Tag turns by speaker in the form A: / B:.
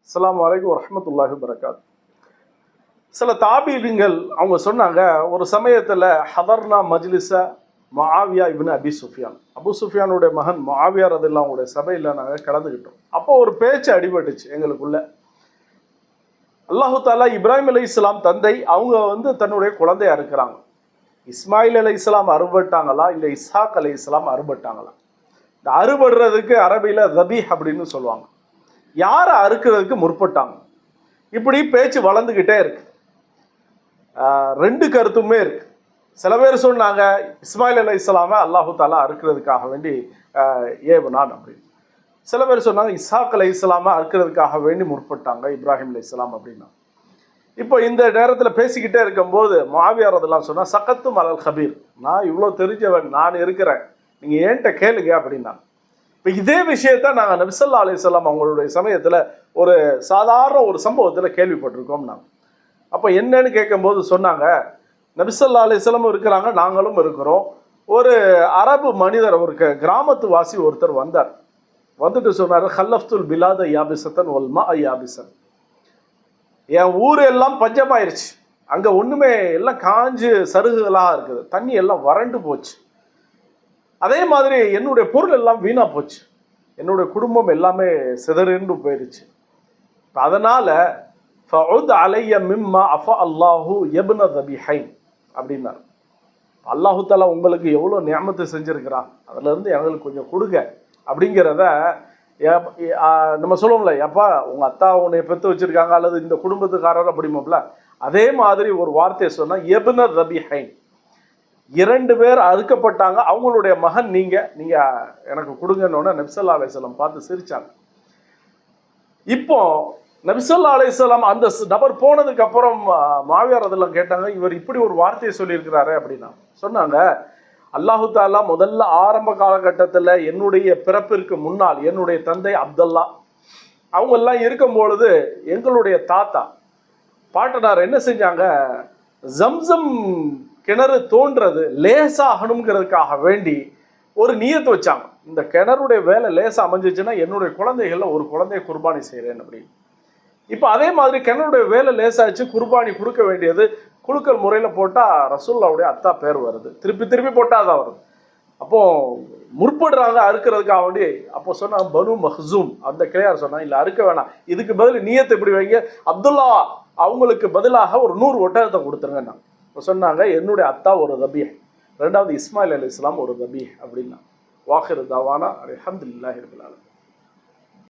A: அஸ்ஸலாமு அலைக்கும் வரஹ்மத்துல்லாஹி வபரகாத். சில தாபீகள் அவங்க சொன்னாங்க, ஒரு சமயத்தில் ஹதர்னா மஜ்லிஸ முஆவியா இப்னு அபி சுஃபியான், அபு சுஃபியானுடைய மகன் முஆவியா ரலியல்லாஹு அவங்களுடைய சபையில் நாங்கள் கலந்துக்கிட்டோம். அப்போ ஒரு பேச்சு அடிபட்டுச்சு எங்களுக்குள்ள. அல்லாஹு தாலா இப்ராஹிம் அலைஹிஸ்ஸலாம் தந்தை அவங்க தன்னுடைய குழந்தையா இருக்கிறாங்க. இஸ்மாயில் அலைஹிஸ்ஸலாம் அறுபட்டாங்களா இல்லை இஸ்ஹாக் அலைஹிஸ்ஸலாம் அறுபட்டாங்களா? இந்த அறுபடுறதுக்கு அரபியில் தபீஹ் அப்படின்னு சொல்லுவாங்க. யாரை அறுக்கிறதுக்கு முற்பட்டாங்க? இப்படி பேச்சு வளர்ந்துக்கிட்டே இருக்கு. ரெண்டு கருத்துமே இருக்கு. சில பேர் சொன்னாங்க இஸ்மாயில் அலைஹிஸ்ஸலாமை அல்லாஹு தாலா அறுக்கிறதுக்காக வேண்டி ஏவனான் அப்படின்னு. சில பேர் சொன்னாங்க இஸ்ஹாக் அலைஹிஸ்ஸலாமை அறுக்கிறதுக்காக வேண்டி முற்பட்டாங்க இப்ராஹிம் அலைஹிஸ்ஸலாம் அப்படின்னா. இப்போ இந்த நேரத்தில் பேசிக்கிட்டே இருக்கும்போது முஆவியா ரலியல்லாஹு சொன்னா, சகத்தும் அலல் கபீர், நான் இவ்வளோ தெரிஞ்சவன், நான் இருக்கிறேன், நீங்கள் ஏன்ட்ட கேளுங்க அப்படின்னா. இப்போ இதே விஷயத்த நாங்கள் நபி ஸல்லல்லாஹு அலைஹி வஸல்லம் அவங்களுடைய சமயத்தில் ஒரு சாதாரண ஒரு சம்பவத்தில் கேள்விப்பட்டிருக்கோம். நாங்கள் அப்போ என்னன்னு கேட்கும்போது சொன்னாங்க, நபி ஸல்லல்லாஹு அலைஹி வஸல்லம் இருக்கிறாங்க, நாங்களும் இருக்கிறோம். ஒரு அரபு மனிதர், ஒரு கிராமத்து வாசி ஒருத்தர் வந்தார். வந்துட்டு சொன்னார், ஹல்லஃப்துல் பிலாத யாபிசத்தன் வல்மா யாபிசன், என் ஊர் எல்லாம் பஞ்சமாயிருச்சு, அங்கே ஒன்றுமே எல்லாம் காஞ்சு சருகுகளாக இருக்குது, தண்ணி எல்லாம் வறண்டு போச்சு, அதே மாதிரி என்னுடைய பொருள் எல்லாம் வீணா போச்சு, என்னுடைய குடும்பம் எல்லாமே சிதறிண்டு போயிடுச்சு. அதனால ஃபஉத் அலைய மிம்மா அஃபா அல்லாஹு யப்ன தபிஹைன் அப்படின்னார். அல்லாஹு தாலா உங்களுக்கு எவ்வளோ நியமத்து செஞ்சுருக்கிறான், அதுலேருந்து எங்களுக்கு கொஞ்சம் கொடுங்க அப்படிங்கிறத நம்ம சொல்லுவோம்ல, எப்பா உங்கள் அத்தா உன்னை பெற்று வச்சுருக்காங்க அல்லது இந்த குடும்பத்துக்காரர் அப்படிமோம்ல, அதே மாதிரி ஒரு வார்த்தையை சொன்னால் யப்ன தபிஹைன், இரண்டு பேர் அறுக்கப்பட்டாங்க, அவங்களுடைய மகன் நீங்கள் எனக்கு கொடுங்கன்னு நபி ஸல்லல்லாஹு அலைஹி வஸல்லம் பார்த்து சிரிச்சாங்க. இப்போ நபி ஸல்லல்லாஹு அலைஹி வஸல்லம் அந்த நபர் போனதுக்கு அப்புறம் முஆவியா ரலியல்லாஹு கேட்டாங்க, இவர் இப்படி ஒரு வார்த்தையை சொல்லியிருக்கிறாரு அப்படின்னா. சொன்னாங்க, அல்லாஹு தாலா முதல்ல ஆரம்ப காலகட்டத்தில் என்னுடைய பிறப்பிற்கு முன்னால் என்னுடைய தந்தை அப்துல்லா அவங்கெல்லாம் இருக்கும் பொழுது எங்களுடைய தாத்தா பாட்டனார் என்ன செஞ்சாங்க, ஜம்சம் கிணறு தோன்றது லேசாகணுங்கிறதுக்காக வேண்டி ஒரு நியத்து வச்சாங்க. இந்த கிணறுடைய வேலை லேசா அமைஞ்சிச்சுன்னா என்னுடைய குழந்தைகளில் ஒரு குழந்தைய குர்பானி செய்கிறேன் அப்படின்னு. இப்போ அதே மாதிரி கிணறுடைய வேலை லேசாச்சு, குர்பானி கொடுக்க வேண்டியது குழுக்கள் முறையில் போட்டால் ரசூலுல்லாஹ்வுடைய அத்தா பேர் வருது, திருப்பி திருப்பி போட்டால் தான் வருது. அப்போது முற்படுறாங்க அறுக்கிறதுக்காக வேண்டி. அப்போ சொன்னாங்க பனு மஹ்சூம் அந்த கிளையார் சொன்னாங்க, இல்லை அறுக்க வேணாம், இதுக்கு பதில் நியத்து இப்படி வைங்க, அப்துல்லா அவங்களுக்கு பதிலாக ஒரு 100 ஒட்டகத்தை கொடுத்துருங்க. இப்போ சொன்னாங்க, என்னுடைய அத்தா ஒரு தபீஹ், ரெண்டாவது இஸ்மாயில் அலைஹிஸ்ஸலாம் ஒரு தபீஹ் அப்படின்னா. வாஹிரு தாவானா அல்ஹம்துலில்லாஹி ரப்பில் ஆலமீன்.